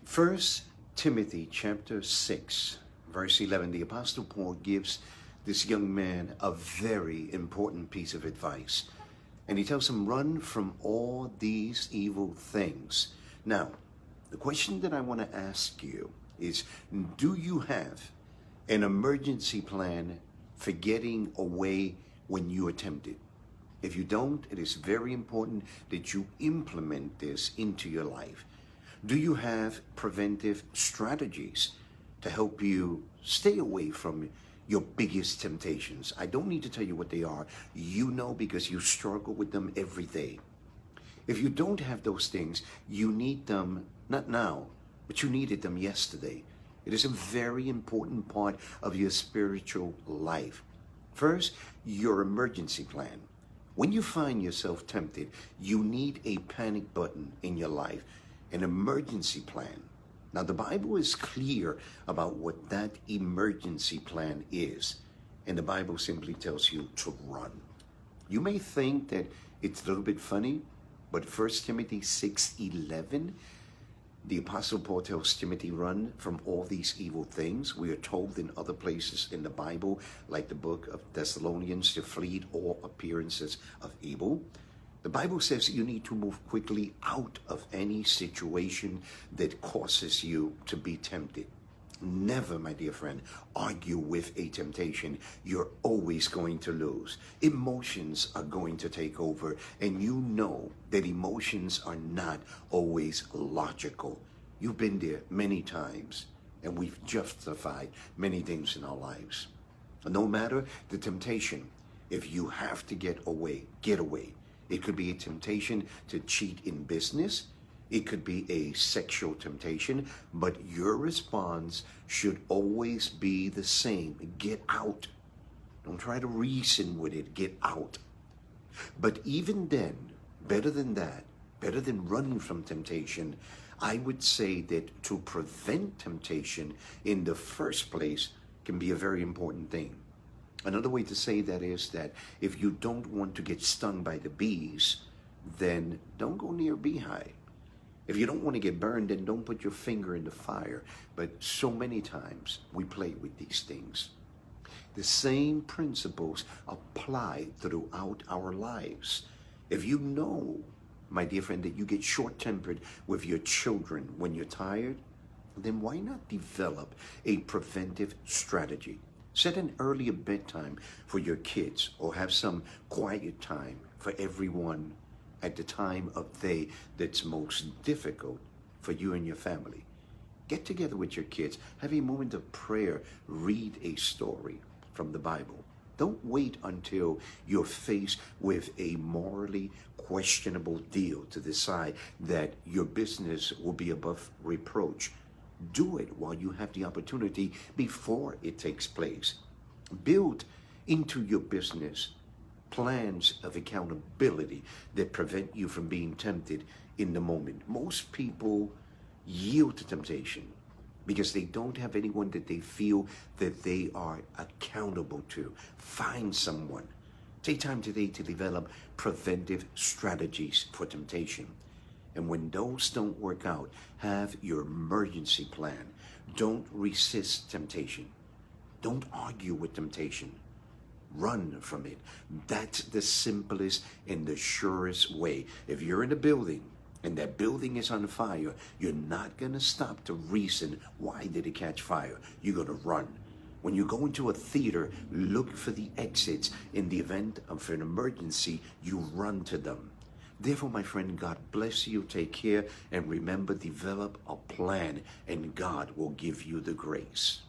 First Timothy chapter 6, verse 11, the Apostle Paul gives this young man a very important piece of advice. And he tells him, run from all these evil things. Now, the question that I want to ask you is, do you have an emergency plan for getting away when you are tempted? If you don't, it is very important that you implement this into your life. Do you have preventive strategies to help you stay away from your biggest temptations? I don't need to tell you what they are. You know, because you struggle with them every day. If you don't have those things, you need them not now, but you needed them yesterday. It is a very important part of your spiritual life. First, your emergency plan. When you find yourself tempted, you need a panic button in your life, an emergency plan. Now, the Bible is clear about what that emergency plan is. And the Bible simply tells you to run. You may think that it's a little bit funny, but 1 Timothy 6:11, the Apostle Paul tells Timothy, run from all these evil things. We are told in other places in the Bible, like the book of Thessalonians, to flee all appearances of evil. The Bible says you need to move quickly out of any situation that causes you to be tempted. Never, my dear friend, argue with a temptation. You're always going to lose. Emotions are going to take over, and you know that emotions are not always logical. You've been there many times, and we've justified many things in our lives. No matter the temptation, if you have to get away, get away. It could be a temptation to cheat in business. It could be a sexual temptation, but your response should always be the same. Get out. Don't try to reason with it. Get out. But even then, better than that, better than running from temptation, I would say that to prevent temptation in the first place can be a very important thing. Another way to say that is that if you don't want to get stung by the bees, then don't go near a beehive. If you don't want to get burned, then don't put your finger in the fire. But so many times we play with these things. The same principles apply throughout our lives. If you know, my dear friend, that you get short-tempered with your children when you're tired, then why not develop a preventive strategy? Set an earlier bedtime for your kids, or have some quiet time for everyone at the time of day that's most difficult for you and your family. Get together with your kids, have a moment of prayer, read a story from the Bible. Don't wait until you're faced with a morally questionable deal to decide that your business will be above reproach. Do it while you have the opportunity before it takes place. Build into your business plans of accountability that prevent you from being tempted in the moment. Most people yield to temptation because they don't have anyone that they feel that they are accountable to. Find someone. Take time today to develop preventive strategies for temptation. And when those don't work out, have your emergency plan. Don't resist temptation. Don't argue with temptation. Run from it. That's the simplest and the surest way. If you're in a building and that building is on fire, you're not going to stop to reason, why did it catch fire? You're going to run. When you go into a theater, look for the exits. In the event of an emergency, you run to them. Therefore, my friend, God bless you. Take care. And remember, develop a plan, and God will give you the grace.